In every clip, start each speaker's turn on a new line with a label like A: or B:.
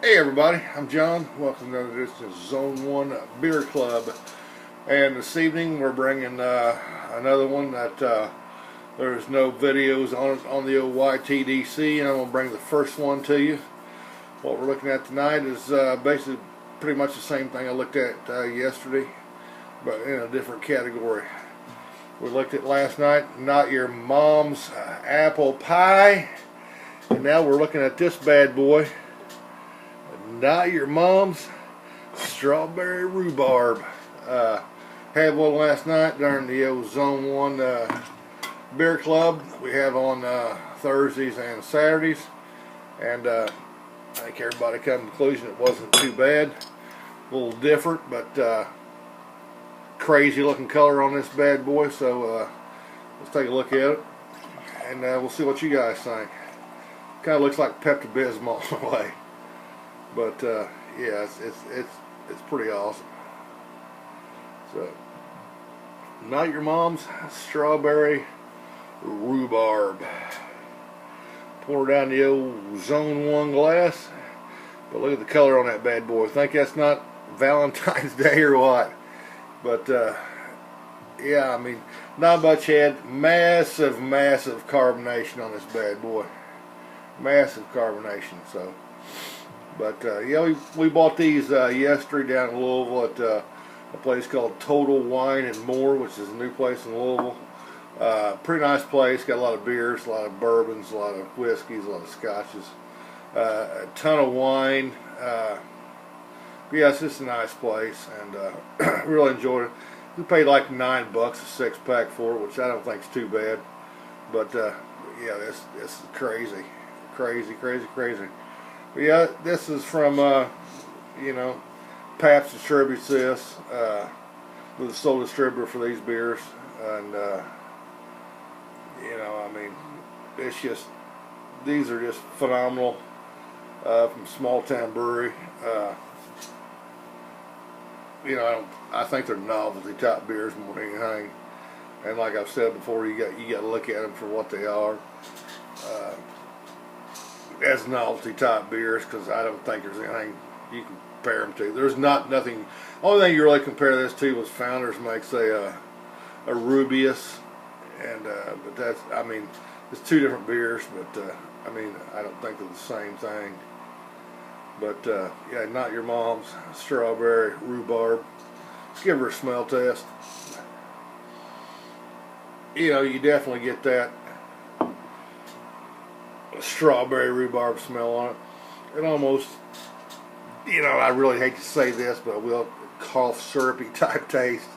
A: Hey everybody, I'm John. Welcome to this Zone 1 Beer Club. And this evening we're bringing another one that there's no videos on the old YTDC, and I'm going to bring the first one to you. What we're looking at tonight is basically pretty much the same thing I looked at yesterday, but in a different category. We looked at last night, Not Your Mom's Apple Pie, and now we're looking at this bad boy, Not Your Mom's Strawberry Rhubarb. Had one last night during the old Zone 1 Beer Club we have on Thursdays and Saturdays, and I think everybody come to the conclusion it wasn't too bad. A little different, but crazy looking color on this bad boy, so let's take a look at it and we'll see what you guys think. Kind of looks like Pepto-Bismol in a way, but yeah, it's pretty awesome. So, Not Your Mom's Strawberry Rhubarb. Pour down the old Zone 1 glass, but look at the color on that bad boy. Think that's not Valentine's Day or what? But yeah, I mean, not much had. Massive carbonation on this bad boy. Massive carbonation. So, but yeah, we bought these yesterday down in Louisville at a place called Total Wine and More, which is a new place in Louisville. Pretty nice place. Got a lot of beers, a lot of bourbons, a lot of whiskeys, a lot of scotches, a ton of wine. Yeah, it's just a nice place, and really enjoyed it. We paid like $9 a 6-pack for it, which I don't think is too bad. But yeah, this is crazy. But yeah, this is from you know, Pabst distributes this. We're the sole distributor for these beers, and you know, I mean, it's just, these are just phenomenal from Small Town Brewery. You know, I think they're novelty type beers more than anything. And like I've said before, you got to look at them for what they are. As novelty type beers, because I don't think there's anything you can compare them to. There's nothing. Only thing you really compare this to was Founders makes a Rubius, and but that's, I mean, it's two different beers, but I mean, I don't think they're the same thing. But yeah, Not Your Mom's Strawberry Rhubarb. Let's give her a smell test. You know, you definitely get that strawberry rhubarb smell on it. It almost, you know, I really hate to say this, but I will, cough syrupy type taste.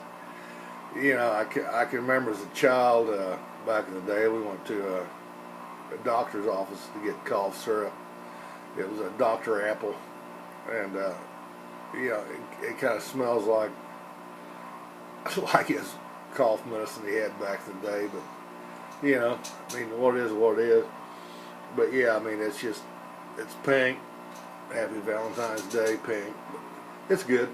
A: You know, I can remember as a child, back in the day, we went to a doctor's office to get cough syrup. It was a Dr. Apple, and you know, it kind of smells like his cough medicine he had back in the day. But you know, I mean, what it is, what it is. But yeah, I mean, it's just, it's pink. Happy Valentine's Day, pink. But it's good.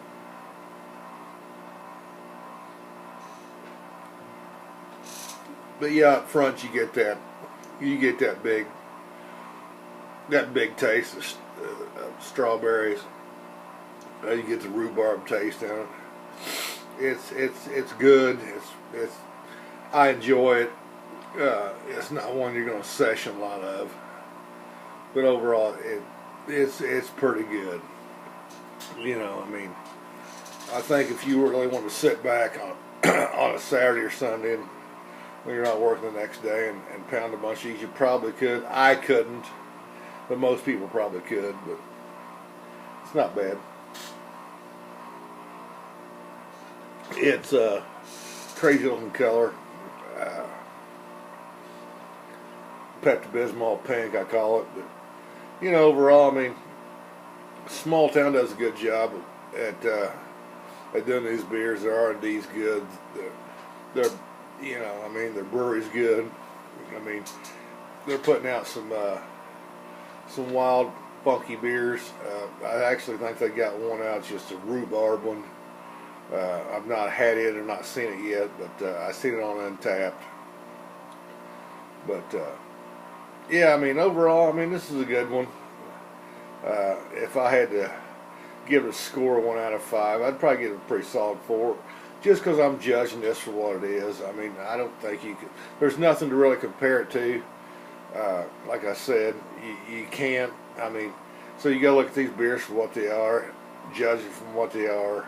A: But yeah, up front you get that big taste of strawberries. You get the rhubarb taste in it. It's good. It's I enjoy it. It's not one you're going to session a lot of, but overall it's pretty good. You know, I mean, I think if you really want to sit back on on a Saturday or Sunday and when you're not working the next day and pound a bunch of these, you probably could. I couldn't, but most people probably could. But it's not bad. It's a crazy looking color. Pepto-Bismol pink, I call it. But you know, overall, I mean, Small Town does a good job at doing these beers. Their R&D's good. They're you know, I mean, their brewery's good. I mean, they're putting out some wild, funky beers. I actually think they got one out, it's just a rhubarb one. I've not had it or not seen it yet, but I seen it on Untapped. But yeah, I mean, overall, I mean, this is a good one. If I had to give it a score 1 out of 5, I'd probably give it a pretty solid 4, just because I'm judging this for what it is. I mean, I don't think you could. There's nothing to really compare it to. Like I said, you can't. I mean, so you got to look at these beers for what they are, judge it from what they are.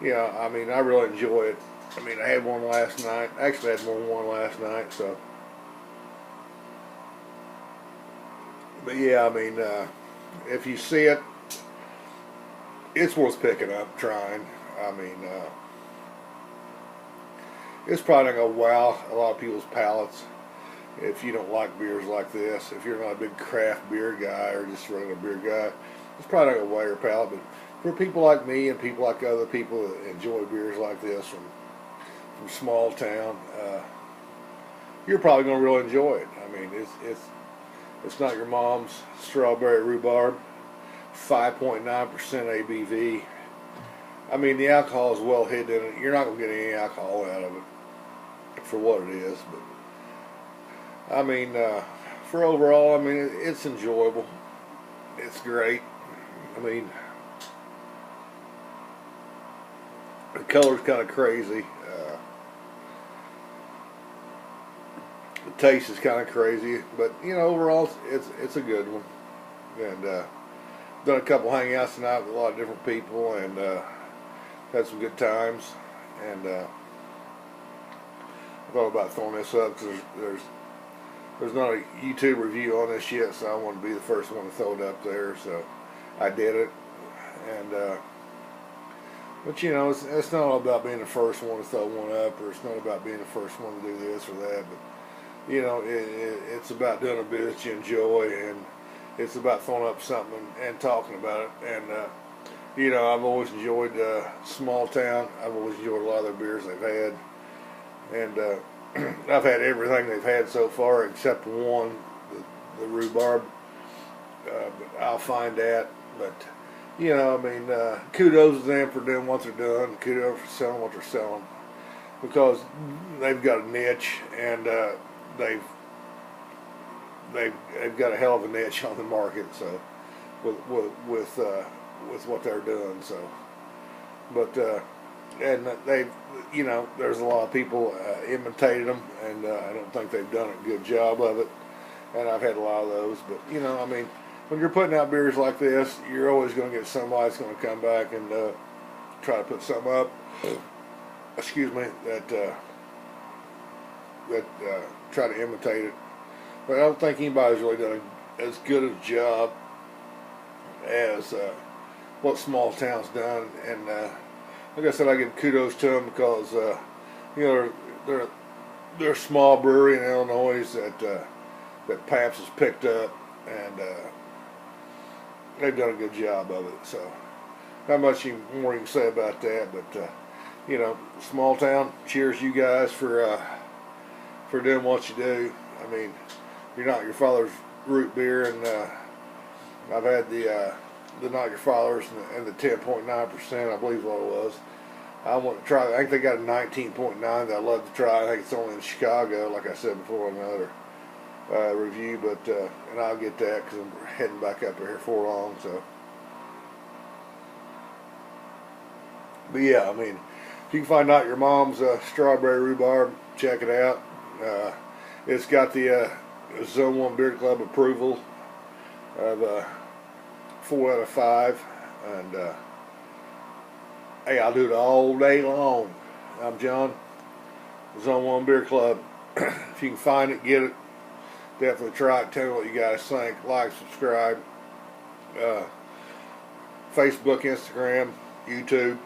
A: Yeah, I mean, I really enjoy it. I mean, I had one last night. Actually, I had more than one last night. So, but yeah, I mean, if you see it, it's worth picking up, trying. I mean, it's probably not gonna wow a lot of people's palates if you don't like beers like this. If you're not a big craft beer guy or just a regular beer guy, it's probably not gonna wow your palate. But for people like me and people like other people that enjoy beers like this from small town, you're probably gonna really enjoy it. I mean, it's not your mom's strawberry rhubarb, 5.9% ABV. I mean, the alcohol is well hidden in it. You're not gonna get any alcohol out of it for what it is, but I mean, for overall, I mean, it's enjoyable. It's great. I mean, the color's kind of crazy. The taste is kind of crazy, but you know, overall, it's a good one. And done a couple hangouts tonight with a lot of different people, and had some good times. And I thought about throwing this up because there's not a YouTube review on this yet, so I wanted to be the first one to throw it up there. So I did it, and but you know, it's not all about being the first one to throw one up, or it's not about being the first one to do this or that. But you know, it's about doing a business you enjoy, and it's about throwing up something and talking about it. And you know, I've always enjoyed Small Town. I've always enjoyed a lot of their beers they've had, and I've had everything they've had so far except one, the rhubarb. But I'll find that. But you know, I mean, kudos to them for doing what they're doing. Kudos for selling what they're selling, because they've got a niche, and they've got a hell of a niche on the market. So with what they're doing. So, but and they've, you know, there's a lot of people imitated them, and I don't think they've done a good job of it. And I've had a lot of those. But you know, I mean, when you're putting out beers like this, you're always going to get somebody that's going to come back and try to put something up. Excuse me, that try to imitate it. But I don't think anybody's really done as good a job as what Small Town's done. And like I said, I give kudos to them because you know, they're a small brewery in Illinois that Pabst has picked up, and they've done a good job of it. So not much more you can say about that, but you know, Small Town, cheers you guys for doing what you do. I mean, you're not your father's root beer, and I've had the Not Your Father's and the 10.9%, I believe is what it was. I want to try. I think they got a 19.9 that I'd love to try. I think it's only in Chicago, like I said before in another review, but and I'll get that because I'm heading back up here for long. So, but yeah, I mean, if you can find out your mom's strawberry rhubarb, check it out. It's got the Zoneone Beer Club approval of 4 out of 5, and hey, I'll do it all day long. I'm John, Zoneone Beer Club. If you can find it, get it. Definitely try it. Tell me what you guys think. Like, subscribe. Facebook, Instagram, YouTube,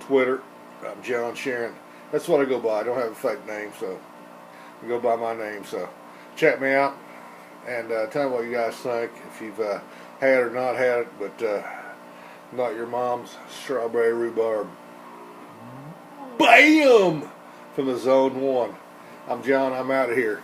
A: Twitter. I'm John Sharon. That's what I go by. I don't have a fake name, so I go by my name. So check me out and tell me what you guys think. If you've had or not had it, but Not Your Mom's strawberry rhubarb. Bam! From the Zone 1. I'm John. I'm out of here.